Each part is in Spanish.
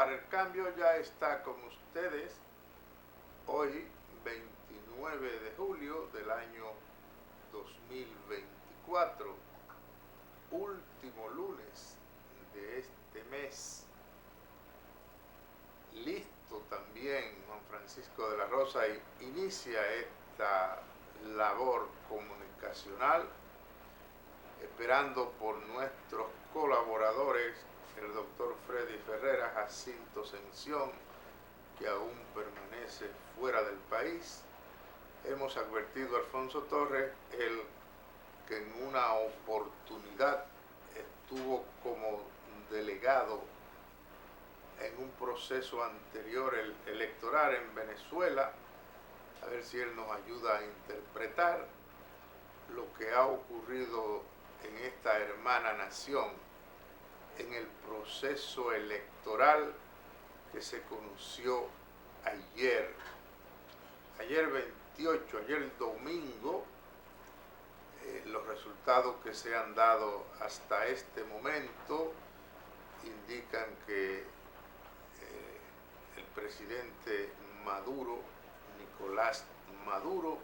para el Cambio ya está con ustedes hoy, 29 de julio del año 2024, último lunes de este mes. Listo también Juan Francisco de la Rosa inicia esta labor comunicacional, esperando por nuestros colaboradores, el doctor Freddy Ferreira, Jacinto Sención, que aún permanece fuera del país. Hemos advertido a Alfonso Torres, el que en una oportunidad estuvo como delegado en un proceso anterior electoral en Venezuela, a ver si él nos ayuda a interpretar lo que ha ocurrido en esta hermana nación en el proceso electoral que se conoció ayer 28, ayer domingo. Los resultados que se han dado hasta este momento indican que el presidente Maduro, Nicolás Maduro,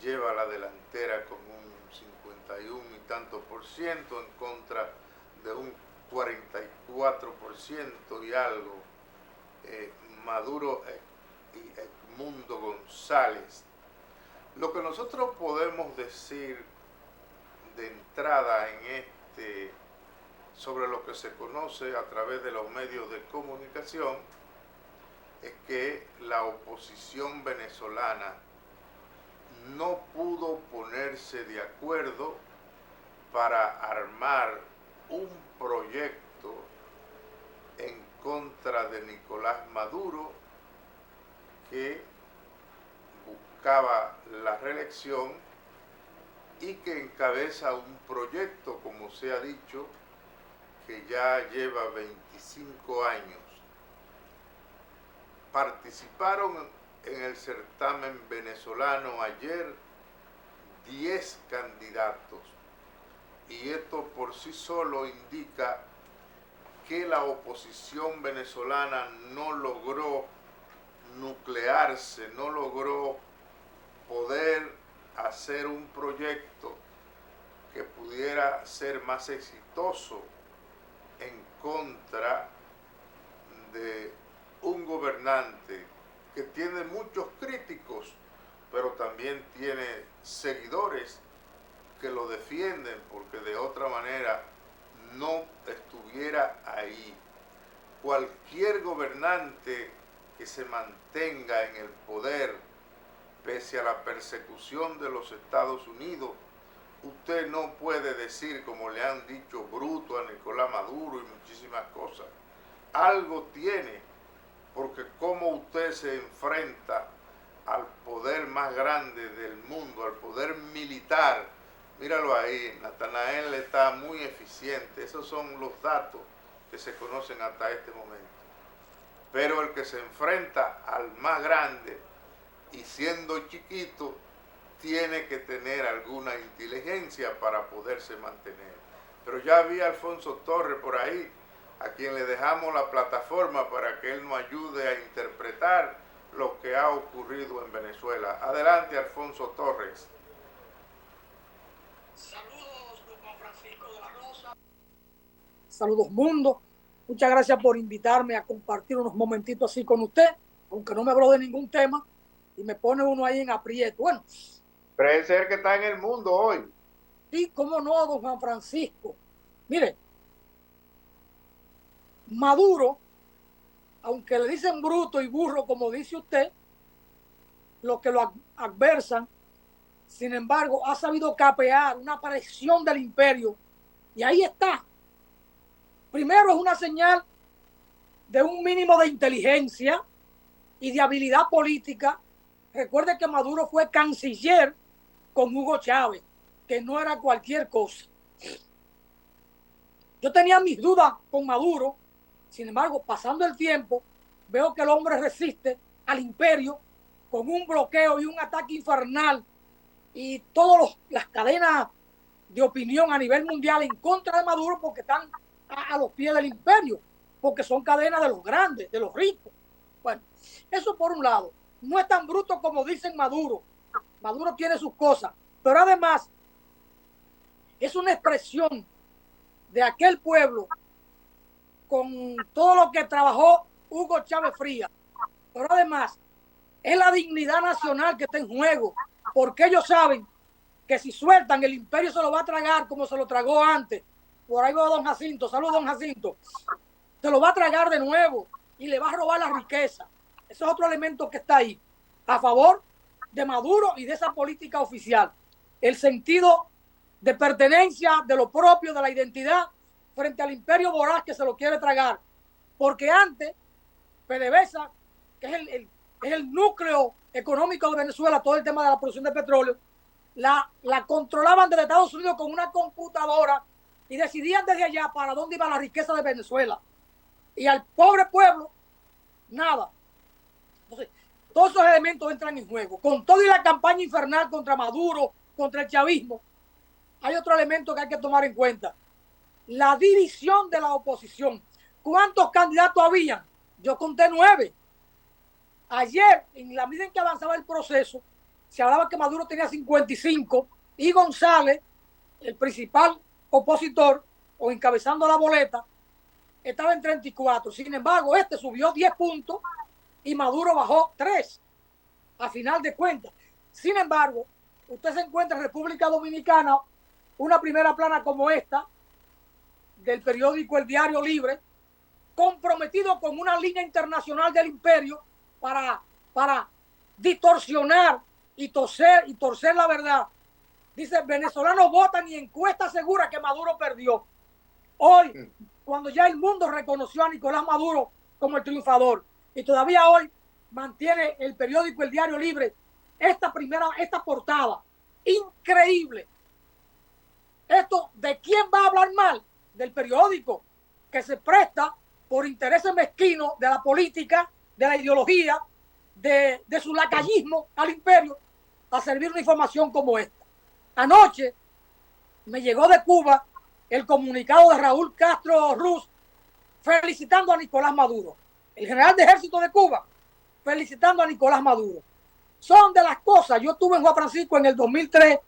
lleva la delantera con un 51 y tanto por ciento en contra de un 44% y algo. Maduro y Edmundo González. Lo que nosotros podemos decir de entrada en sobre lo que se conoce a través de los medios de comunicación es que la oposición venezolana no pudo ponerse de acuerdo para armar un proyecto en contra de Nicolás Maduro, que buscaba la reelección y que encabeza un proyecto, como se ha dicho, que ya lleva 25 años. Participaron en el certamen venezolano ayer 10 candidatos, y esto por sí solo indica que la oposición venezolana no logró nuclearse, no logró poder hacer un proyecto que pudiera ser más exitoso en contra de un gobernante que tiene muchos críticos, pero también tiene seguidores que lo defienden, porque de otra manera no estuviera ahí. Cualquier gobernante que se mantenga en el poder, pese a la persecución de los Estados Unidos, usted no puede decir, como le han dicho bruto a Nicolás Maduro y muchísimas cosas. Algo tiene, porque como usted se enfrenta al poder más grande del mundo, al poder militar. Míralo ahí, Natanael está muy eficiente. Esos son los datos que se conocen hasta este momento. Pero el que se enfrenta al más grande y siendo chiquito, tiene que tener alguna inteligencia para poderse mantener. Pero ya vi a Alfonso Torres por ahí, a quien le dejamos la plataforma para que él nos ayude a interpretar lo que ha ocurrido en Venezuela. Adelante, Alfonso Torres. Saludos, don Juan Francisco de la Rosa. Saludos, mundo. Muchas gracias por invitarme a compartir unos momentitos así con usted, aunque no me habló de ningún tema y me pone uno ahí en aprieto. Bueno. Parece ser que está en el mundo hoy. Sí, cómo no, don Juan Francisco. Mire, Maduro, aunque le dicen bruto y burro, como dice usted, los que lo adversan, sin embargo, ha sabido capear una presión del imperio. Y ahí está. Primero, es una señal de un mínimo de inteligencia y de habilidad política. Recuerde que Maduro fue canciller con Hugo Chávez, que no era cualquier cosa. Yo tenía mis dudas con Maduro. Sin embargo, pasando el tiempo, veo que el hombre resiste al imperio con un bloqueo y un ataque infernal y todas las cadenas de opinión a nivel mundial en contra de Maduro, porque están a los pies del imperio. porque son cadenas de los grandes, de los ricos. Bueno, eso por un lado. No es tan bruto como dicen Maduro. Maduro tiene sus cosas, pero además es una expresión de aquel pueblo con todo lo que trabajó Hugo Chávez Frías. Pero además es la dignidad nacional que está en juego, porque ellos saben que si sueltan, el imperio se lo va a tragar como se lo tragó antes. Por ahí va don Jacinto, saludos don Jacinto. Se lo va a tragar de nuevo y le va a robar la riqueza. Ese es otro elemento que está ahí, a favor de Maduro y de esa política oficial. El sentido de pertenencia, de lo propio, de la identidad, frente al imperio voraz que se lo quiere tragar. Porque antes, PDVSA, que es el núcleo económico de Venezuela, todo el tema de la producción de petróleo, la controlaban desde Estados Unidos con una computadora y decidían desde allá para dónde iba la riqueza de Venezuela. Y al pobre pueblo, nada. Entonces, todos esos elementos entran en juego. Con todo y la campaña infernal contra Maduro, contra el chavismo, hay otro elemento que hay que tomar en cuenta. La división de la oposición. ¿Cuántos candidatos habían? Yo conté 9. Ayer, en la medida en que avanzaba el proceso, se hablaba que Maduro tenía 55 y González, el principal opositor o encabezando la boleta, estaba en 34. Sin embargo, este subió 10 puntos y Maduro bajó 3 a final de cuentas. Sin embargo, usted se encuentra en República Dominicana una primera plana como esta del periódico El Diario Libre, comprometido con una línea internacional del imperio para distorsionar y torcer la verdad. Dice, venezolanos votan y encuesta segura que Maduro perdió. Hoy, cuando ya el mundo reconoció a Nicolás Maduro como el triunfador, y todavía hoy mantiene el periódico El Diario Libre esta portada increíble. Esto, ¿de quién va a hablar mal? Del periódico, que se presta por intereses mezquinos de la política, de la ideología, de su lacayismo al imperio, a servir una información como esta. Anoche me llegó de Cuba el comunicado de Raúl Castro Ruz felicitando a Nicolás Maduro. El general de ejército de Cuba felicitando a Nicolás Maduro. Son de las cosas. Yo estuve en Juan Francisco en el 2003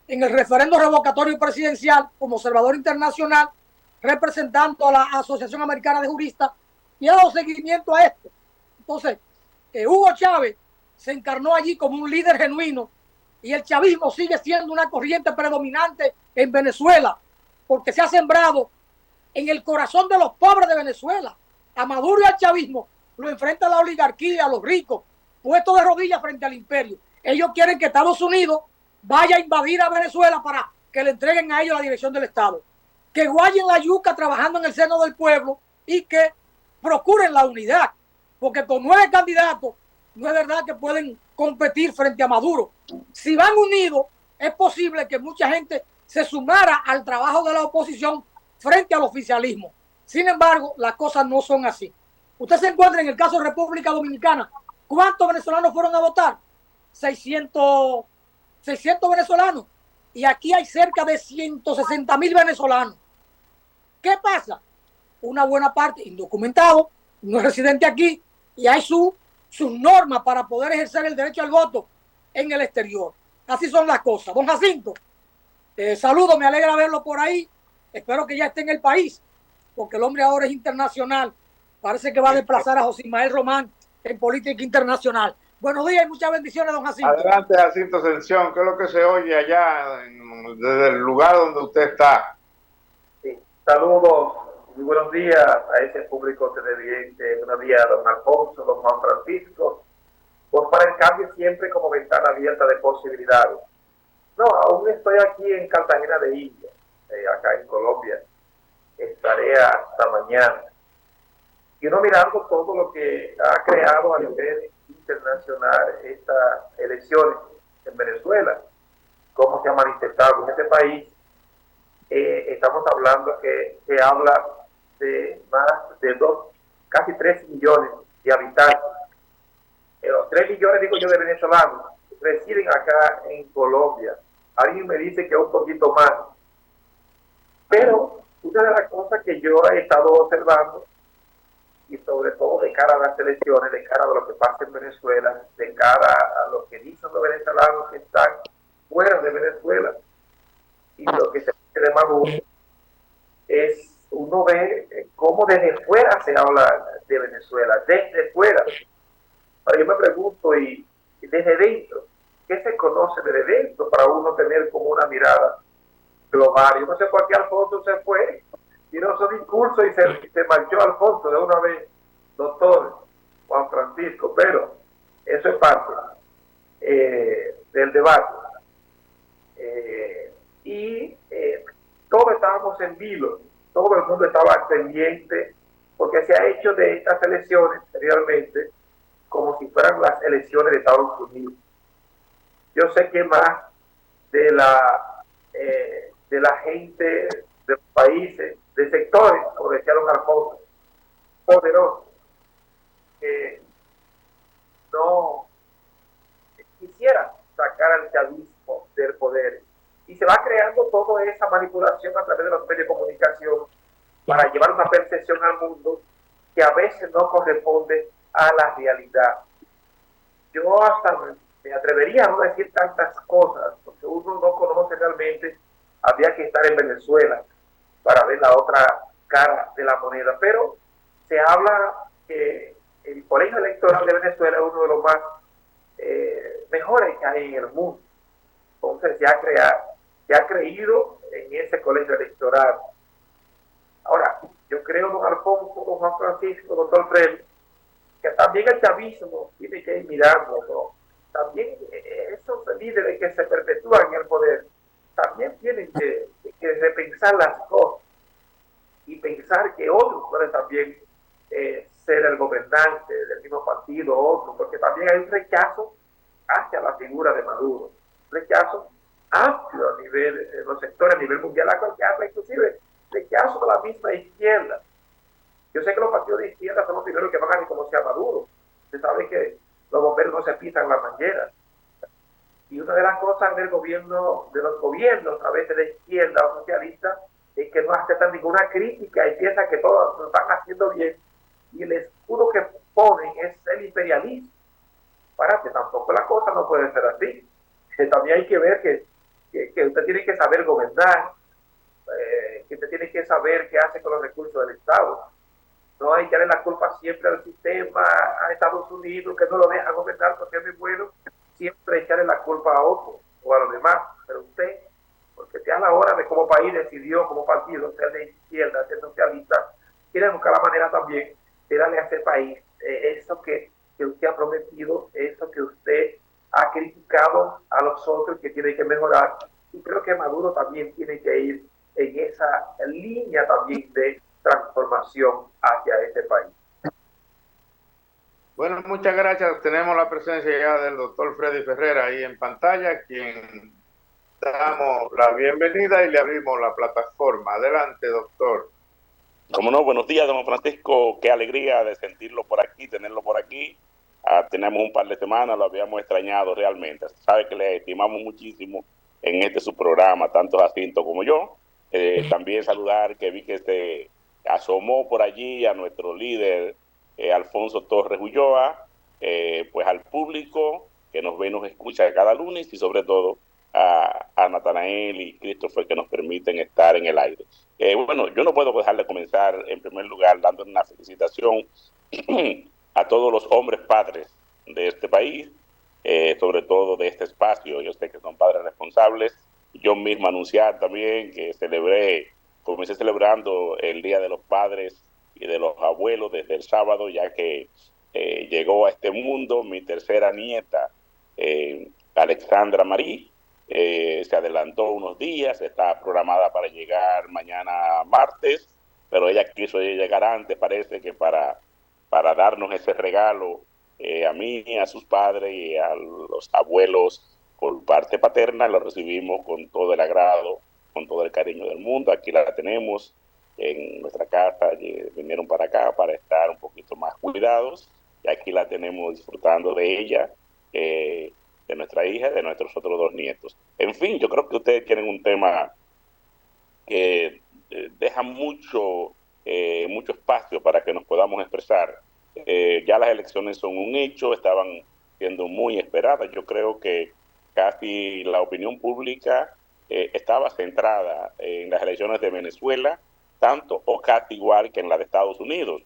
en el referendo revocatorio presidencial como observador internacional, representando a la Asociación Americana de Juristas, y he dado seguimiento a esto. Entonces, Hugo Chávez se encarnó allí como un líder genuino y el chavismo sigue siendo una corriente predominante en Venezuela porque se ha sembrado en el corazón de los pobres de Venezuela. A Maduro y al chavismo lo enfrenta la oligarquía, los ricos, puestos de rodillas frente al imperio. Ellos quieren que Estados Unidos vaya a invadir a Venezuela para que le entreguen a ellos la dirección del Estado. Que guayen la yuca trabajando en el seno del pueblo y que procuren la unidad. Porque con 9 candidatos no es verdad que pueden competir frente a Maduro. Si van unidos, es posible que mucha gente se sumara al trabajo de la oposición frente al oficialismo. Sin embargo, las cosas no son así. Usted se encuentra en el caso de República Dominicana. ¿Cuántos venezolanos fueron a votar? 600 venezolanos. Y aquí hay cerca de 160,000 venezolanos. ¿Qué pasa? Una buena parte indocumentado, no es residente aquí, y hay sus normas para poder ejercer el derecho al voto en el exterior. Así son las cosas. Don Jacinto, saludo, me alegra verlo por ahí. Espero que ya esté en el país, porque el hombre ahora es internacional. Parece que va a desplazar a José Ismael Román en política internacional. Buenos días y muchas bendiciones, don Jacinto. Adelante, Jacinto Ascensión. ¿Qué es lo que se oye allá desde el lugar donde usted está? Sí. Saludos, muy buenos días a ese público televidente. Buenos días, don Alfonso, don Juan Francisco. Pues para el cambio siempre como ventana abierta de posibilidades. No, aún estoy aquí en Cartagena de Indias, acá en Colombia. Estaré hasta mañana. Y uno mirando todo lo que ha creado a nivel internacional estas elecciones en Venezuela, cómo se ha manifestado en este país. Estamos hablando que se habla de más de casi 3 millones de habitantes. Los 3 millones, digo yo, de venezolanos residen acá en Colombia. Alguien me dice que un poquito más. Pero una de las cosas que yo he estado observando cara a las elecciones, de cara a lo que pasa en Venezuela, de cara a lo que dicen los venezolanos que están fuera de Venezuela y lo que se dice de Maduro, es uno ve cómo desde fuera se habla de Venezuela, desde fuera. Ahora yo me pregunto, y desde dentro, ¿qué se conoce desde dentro para uno tener como una mirada global? Yo no sé por qué Alfonso se fue, tiró su discurso y se marchó Alfonso de una vez, doctor Juan Francisco, pero eso es parte del debate. Todos estábamos en vilo, todo el mundo estaba pendiente, porque se ha hecho de estas elecciones realmente como si fueran las elecciones de Estados Unidos. Yo sé que más de la gente de los países, de sectores, como decía don Alfonso, poderosos, que no quisieran sacar al chavismo del poder. Y se va creando toda esa manipulación a través de los medios de comunicación para llevar una percepción al mundo que a veces no corresponde a la realidad. Yo hasta me atrevería a no decir tantas cosas, porque uno no conoce realmente, habría que estar en Venezuela para ver la otra cara de la moneda, pero se habla que el colegio electoral de Venezuela es uno de los más mejores que hay en el mundo. Entonces se ha creído en ese colegio electoral. Ahora, yo creo, don Alfonso, don Juan Francisco, doctor Fred, que también el chavismo tiene que ir mirando, ¿no? También esos líderes que se perpetúan en el poder también tienen que repensar las cosas y pensar que otros pueden también ser el gobernante del mismo partido, otro, porque también hay un rechazo hacia la figura de Maduro, un rechazo amplio a nivel, los sectores a nivel mundial, inclusive rechazo de la misma izquierda. Yo sé que los partidos de izquierda son los primeros que van a reconocer a Maduro. Usted sabe que los bomberos no se pisan las mangueras. Y una de las cosas del gobierno, de los gobiernos a veces de izquierda o socialista, es que no aceptan ninguna crítica y piensan que todos lo están haciendo bien. Y el escudo que ponen es el imperialismo. Para que tampoco la cosa no puede ser así. También hay que ver que usted tiene que saber gobernar, que usted tiene que saber qué hace con los recursos del Estado. No hay que darle la culpa siempre al sistema, a Estados Unidos, que no lo deja gobernar porque es muy bueno, siempre echarle la culpa a otro o a los demás. Pero usted, porque sea a la hora de como país decidió, como partido, ser de izquierda, ser socialista, quiere buscar la manera también de darle a ese país eso que usted ha prometido, eso que usted ha criticado a los otros que tiene que mejorar. Y creo que Maduro también tiene que ir en esa línea también de transformación hacia este país. Bueno, muchas gracias. Tenemos la presencia ya del doctor Freddy Ferrera ahí en pantalla, quien damos la bienvenida y le abrimos la plataforma. Adelante, doctor. Como no, buenos días, don Francisco. Qué alegría de sentirlo por aquí, tenerlo por aquí. Tenemos un par de semanas, lo habíamos extrañado realmente. Sabe que le estimamos muchísimo en su programa, tanto Jacinto como yo. También saludar que vi que se asomó por allí a nuestro líder, Alfonso Torres Ulloa, pues al público que nos ve y nos escucha cada lunes y sobre todo a Natanael y Christopher que nos permiten estar en el aire. Bueno, yo no puedo dejar de comenzar en primer lugar dando una felicitación a todos los hombres padres de este país, sobre todo de este espacio. Yo sé que son padres responsables. Yo mismo anunciar también que comencé celebrando el Día de los Padres y de los Abuelos desde el sábado, ya que llegó a este mundo mi tercera nieta, Alexandra Marí. Se adelantó unos días, está programada para llegar mañana martes, pero ella quiso llegar antes, parece que para darnos ese regalo a mí, a sus padres y a los abuelos por parte paterna. Lo recibimos con todo el agrado, con todo el cariño del mundo. Aquí la tenemos en nuestra casa, vinieron para acá para estar un poquito más cuidados y aquí la tenemos disfrutando de ella, de nuestra hija, de nuestros otros dos nietos. En fin, yo creo que ustedes tienen un tema que deja mucho espacio para que nos podamos expresar. Ya las elecciones son un hecho, estaban siendo muy esperadas. Yo creo que casi la opinión pública estaba centrada en las elecciones de Venezuela, tanto o casi igual que en la de Estados Unidos.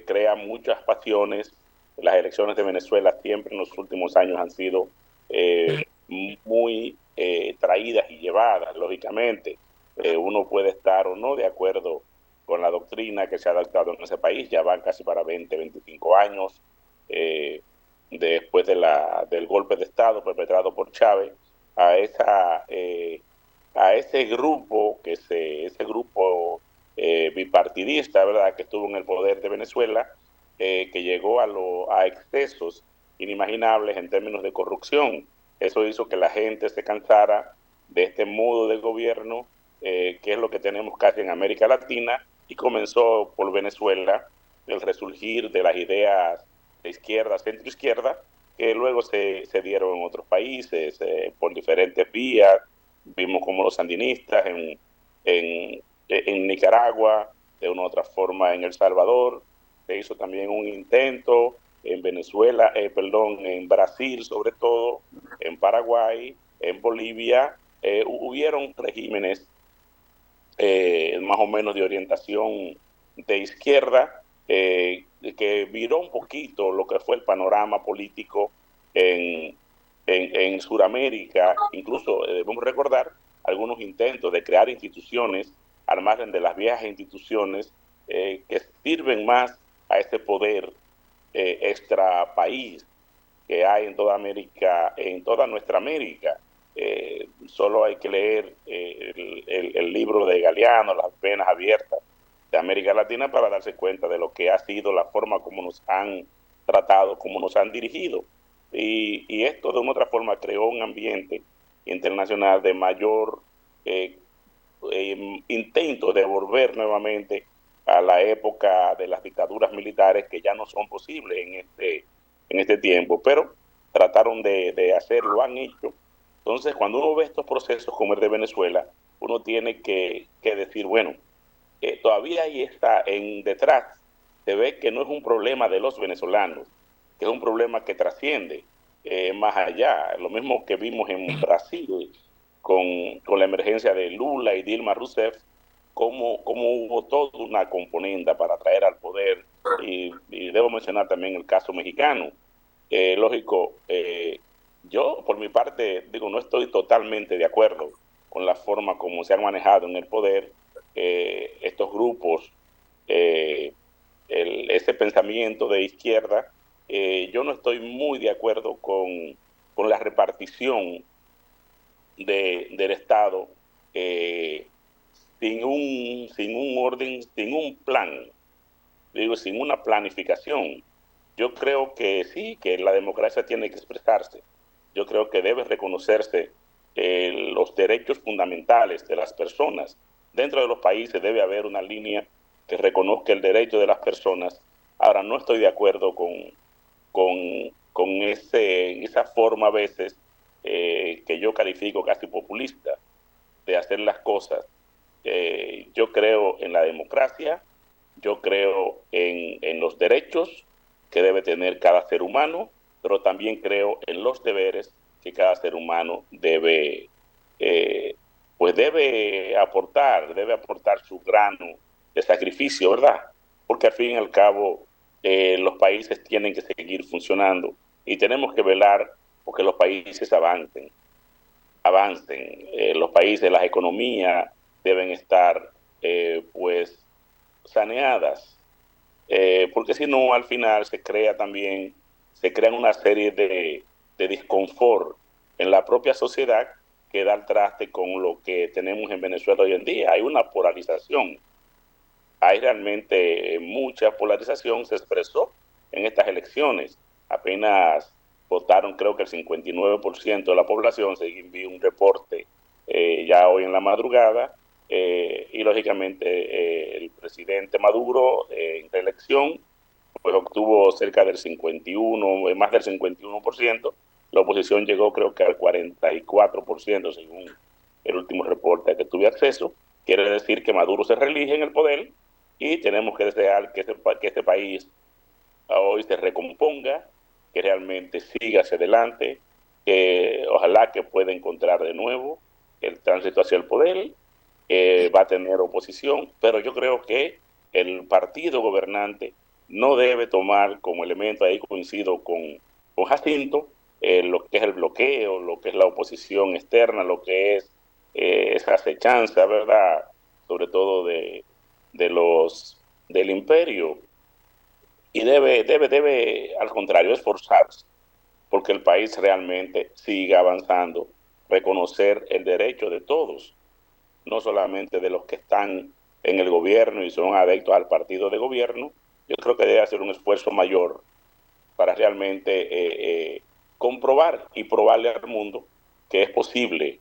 Crea muchas pasiones. Las elecciones de Venezuela siempre en los últimos años han sido muy traídas y llevadas, lógicamente. Uno puede estar o no de acuerdo con la doctrina que se ha adoptado en ese país, ya van casi para 20, 25 años, después del golpe de Estado perpetrado por Chávez, a ese grupo ese grupo bipartidista, ¿verdad?, que estuvo en el poder de Venezuela, que llegó a excesos inimaginables en términos de corrupción. Eso hizo que la gente se cansara de este modo de gobierno, que es lo que tenemos casi en América Latina, y comenzó por Venezuela el resurgir de las ideas de izquierda, centro-izquierda, que luego se dieron en otros países por diferentes vías. Vimos como los sandinistas en Nicaragua, de una u otra forma en El Salvador, se hizo también un intento en Venezuela, en Brasil sobre todo, en Paraguay, en Bolivia, hubieron regímenes más o menos de orientación de izquierda, que viró un poquito lo que fue el panorama político en Sudamérica. Incluso debemos recordar algunos intentos de crear instituciones al margen de las viejas instituciones, que sirven más a este poder extra país que hay en toda América, en toda nuestra América. Solo hay que leer el libro de Galeano, Las Venas Abiertas de América Latina, para darse cuenta de lo que ha sido la forma como nos han tratado, como nos han dirigido. Y esto de una otra forma creó un ambiente internacional de mayor intento de volver nuevamente a la época de las dictaduras militares, que ya no son posibles en este tiempo, pero trataron de hacerlo, han hecho. Entonces, cuando uno ve estos procesos como el de Venezuela, uno tiene que decir, bueno, todavía ahí está detrás, se ve que no es un problema de los venezolanos, que es un problema que trasciende más allá. Lo mismo que vimos en Brasil con la emergencia de Lula y Dilma Rousseff, como hubo toda una componenda para traer al poder, y debo mencionar también el caso mexicano. Lógico, yo por mi parte digo, no estoy totalmente de acuerdo con la forma como se han manejado en el poder estos grupos, ese pensamiento de izquierda. Yo no estoy muy de acuerdo con la repartición del Estado, sin un orden, sin un plan, digo, sin una planificación. Yo creo que sí, que la democracia tiene que expresarse. Yo creo que debe reconocerse los derechos fundamentales de las personas. Dentro de los países debe haber una línea que reconozca el derecho de las personas. Ahora, no estoy de acuerdo con esa forma a veces, que yo califico casi populista, de hacer las cosas. Yo creo en la democracia, yo creo en los derechos que debe tener cada ser humano, pero también creo en los deberes que cada ser humano debe aportar su grano de sacrificio, ¿verdad? Porque al fin y al cabo los países tienen que seguir funcionando y tenemos que velar porque los países avancen. Los países, las economías deben estar pues saneadas, porque si no, al final se crean una serie de disconfort en la propia sociedad, que da al traste con lo que tenemos en Venezuela hoy en día. Hay una polarización, hay realmente mucha polarización, se expresó en estas elecciones. Apenas votaron, creo que el 59% de la población, según vi un reporte ya hoy en la madrugada, y lógicamente el presidente Maduro en reelección pues obtuvo cerca del 51, más del 51%, la oposición llegó creo que al 44%, según el último reporte que tuve acceso. Quiere decir que Maduro se reelige en el poder, y tenemos que desear que este país hoy se recomponga, que realmente siga hacia adelante, que ojalá que pueda encontrar de nuevo el tránsito hacia el poder, va a tener oposición, pero yo creo que el partido gobernante no debe tomar como elemento, ahí coincido con Jacinto, lo que es el bloqueo, lo que es la oposición externa, lo que es esa acechanza, ¿verdad? Sobre todo del imperio. Y debe, al contrario, esforzarse porque el país realmente siga avanzando, reconocer el derecho de todos, no solamente de los que están en el gobierno y son adeptos al partido de gobierno. Yo creo que debe hacer un esfuerzo mayor para realmente comprobar y probarle al mundo que es posible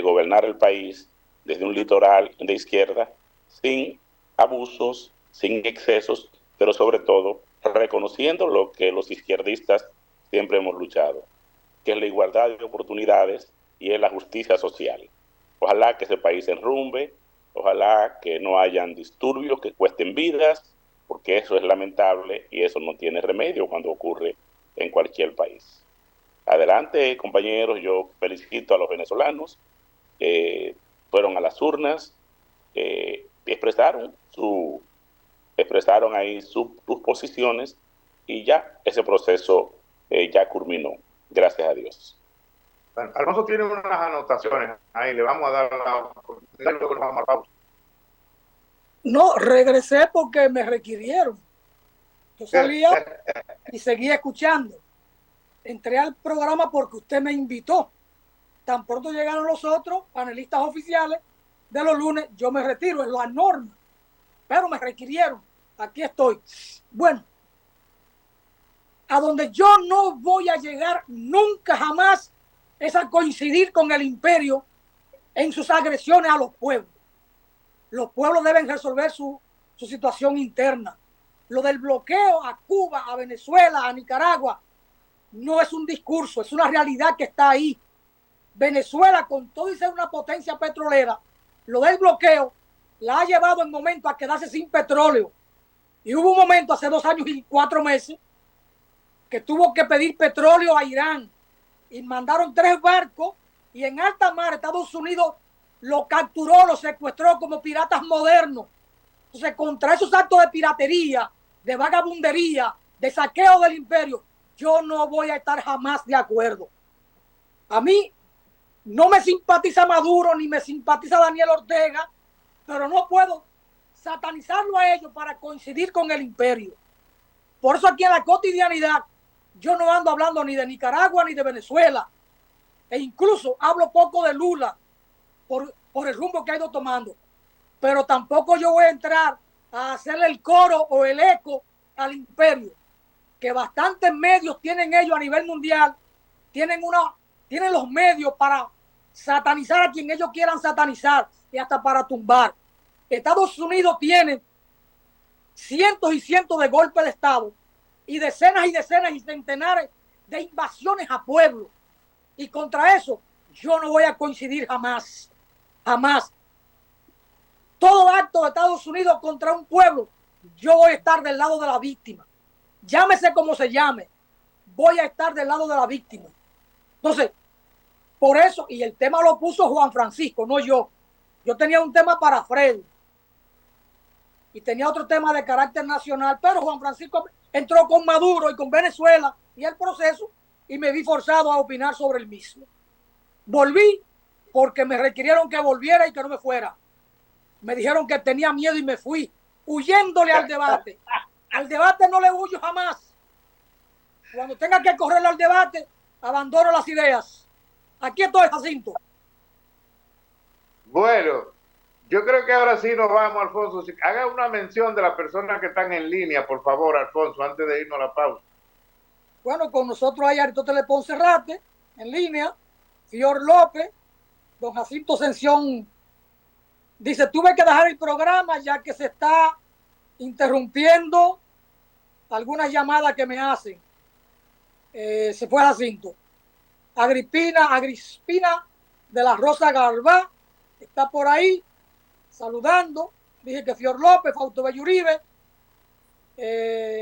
gobernar el país desde un litoral de izquierda sin abusos, sin excesos, pero sobre todo reconociendo lo que los izquierdistas siempre hemos luchado, que es la igualdad de oportunidades y es la justicia social. Ojalá que ese país se enrumbe, ojalá que no hayan disturbios que cuesten vidas, porque eso es lamentable y eso no tiene remedio cuando ocurre en cualquier país. Adelante, compañeros, yo felicito a los venezolanos que fueron a las urnas, expresaron ahí sus posiciones y ya ese proceso ya culminó, gracias a Dios. Bueno, Alfonso tiene unas anotaciones ahí, le vamos a dar la oportunidad y luego le vamos a la pausa. No, regresé porque me requirieron. Yo salía y seguía escuchando. Entré al programa porque usted me invitó. Tan pronto llegaron los otros panelistas oficiales de los lunes, yo me retiro, es la norma. Pero me requirieron. Aquí estoy. Bueno, a donde yo no voy a llegar nunca jamás es a coincidir con el imperio en sus agresiones a los pueblos. Los pueblos deben resolver su situación interna. Lo del bloqueo a Cuba, a Venezuela, a Nicaragua, no es un discurso, es una realidad que está ahí. Venezuela, con todo y ser una potencia petrolera, lo del bloqueo la ha llevado en momentos a quedarse sin petróleo. Y hubo un momento hace 2 años y 4 meses que tuvo que pedir petróleo a Irán y mandaron 3 barcos y en alta mar Estados Unidos lo capturó, lo secuestró como piratas modernos. Entonces, contra esos actos de piratería, de vagabundería, de saqueo del imperio, yo no voy a estar jamás de acuerdo. A mí no me simpatiza Maduro ni me simpatiza Daniel Ortega, pero no puedo satanizarlo a ellos para coincidir con el imperio. Por eso aquí en la cotidianidad yo no ando hablando ni de Nicaragua ni de Venezuela, e incluso hablo poco de Lula por el rumbo que ha ido tomando, pero tampoco yo voy a entrar a hacerle el coro o el eco al imperio, que bastantes medios tienen ellos a nivel mundial, tienen los medios para satanizar a quien ellos quieran satanizar y hasta para tumbar. Estados Unidos tiene cientos y cientos de golpes de Estado y decenas y centenares de invasiones a pueblos. Y contra eso yo no voy a coincidir jamás. Jamás. Todo acto de Estados Unidos contra un pueblo, yo voy a estar del lado de la víctima. Llámese como se llame, voy a estar del lado de la víctima. Entonces, por eso, y el tema lo puso Juan Francisco, no yo. Yo tenía un tema para Fred y tenía otro tema de carácter nacional, pero Juan Francisco entró con Maduro y con Venezuela y el proceso y me vi forzado a opinar sobre el mismo. Volví porque me requirieron que volviera y que no me fuera. Me dijeron que tenía miedo y me fui, huyéndole al debate. Al debate no le huyo jamás. Cuando tenga que correrle al debate, abandono las ideas. Aquí estoy, Jacinto. Bueno, yo creo que ahora sí nos vamos, Alfonso. Haga una mención de las personas que están en línea, por favor, Alfonso, antes de irnos a la pausa. Bueno, con nosotros hay Aristóteles Poncerrate, en línea, Fior López, don Jacinto Ascensión. Dice, tuve que dejar el programa ya que se está interrumpiendo algunas llamadas que me hacen. Se fue Jacinto. Agrispina de la Rosa Garbá está por ahí saludando. Dije que Fior López, Fausto Belluribe,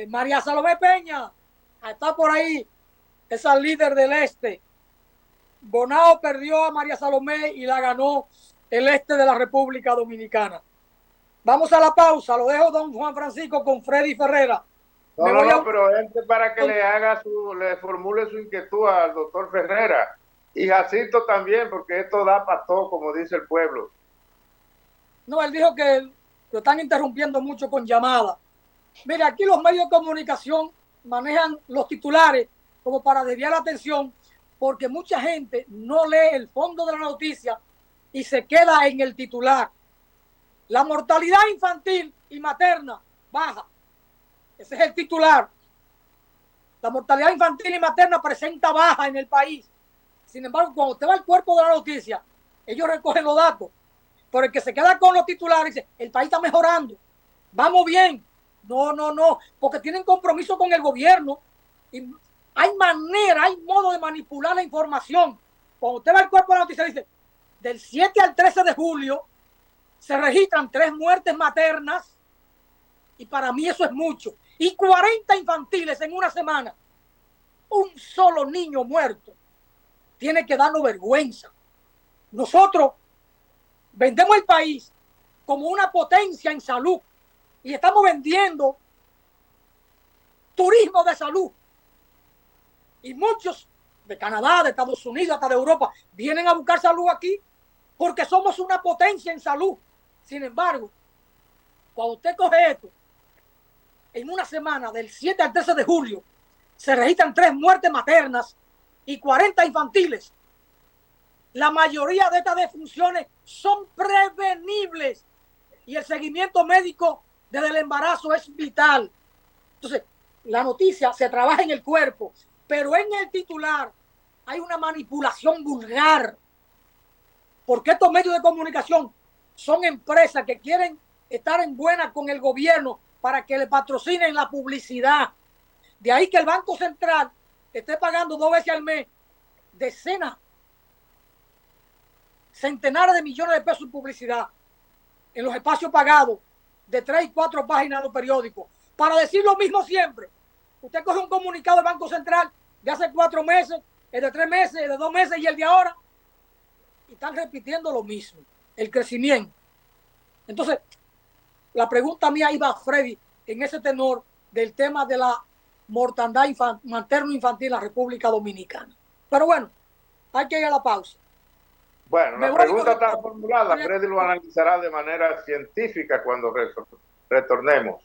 María Salomé Peña, está por ahí, esa líder del este. Bonao perdió a María Salomé y la ganó el este de la República Dominicana. Vamos a la pausa, lo dejo don Juan Francisco con Freddy Ferrera. No, pero gente para que le formule su inquietud al doctor Ferrera y Jacinto también, porque esto da para todo, como dice el pueblo. No, él dijo que lo están interrumpiendo mucho con llamadas. Mire, aquí los medios de comunicación manejan los titulares como para desviar la atención, porque mucha gente no lee el fondo de la noticia y se queda en el titular. La mortalidad infantil y materna baja. Ese es el titular. La mortalidad infantil y materna presenta baja en el país. Sin embargo, cuando usted va al cuerpo de la noticia, ellos recogen los datos. Pero el que se queda con los titulares dice, el país está mejorando, vamos bien. No, porque tienen compromiso con el gobierno. Y hay manera, hay modo de manipular la información. Cuando usted va al cuerpo de la noticia, dice, del 7 al 13 de julio se registran 3 muertes maternas, y para mí eso es mucho, y 40 infantiles en una semana. Un solo niño muerto tiene que darnos vergüenza. Nosotros vendemos el país como una potencia en salud y estamos vendiendo turismo de salud. Y muchos de Canadá, de Estados Unidos, hasta de Europa, vienen a buscar salud aquí porque somos una potencia en salud. Sin embargo, cuando usted coge esto, en una semana, del 7 al 13 de julio, se registran 3 muertes maternas y 40 infantiles. La mayoría de estas defunciones son prevenibles y el seguimiento médico desde el embarazo es vital. Entonces, la noticia se trabaja en el cuerpo, pero en el titular hay una manipulación vulgar. Porque estos medios de comunicación son empresas que quieren estar en buena con el gobierno para que le patrocinen la publicidad. De ahí que el Banco Central esté pagando 2 veces al mes decenas, centenares de millones de pesos en publicidad en los espacios pagados de 3 y 4 páginas de los periódicos para decir lo mismo siempre. Usted coge un comunicado del Banco Central de hace 4 meses, el de 3 meses, el de 2 meses y el de ahora, y están repitiendo lo mismo, el crecimiento. Entonces, la pregunta mía iba a Freddy en ese tenor del tema de la mortandad materno-infantil en la República Dominicana. Pero bueno, hay que ir a la pausa. Bueno, la pregunta está formulada, Freddy lo analizará de manera científica cuando retornemos.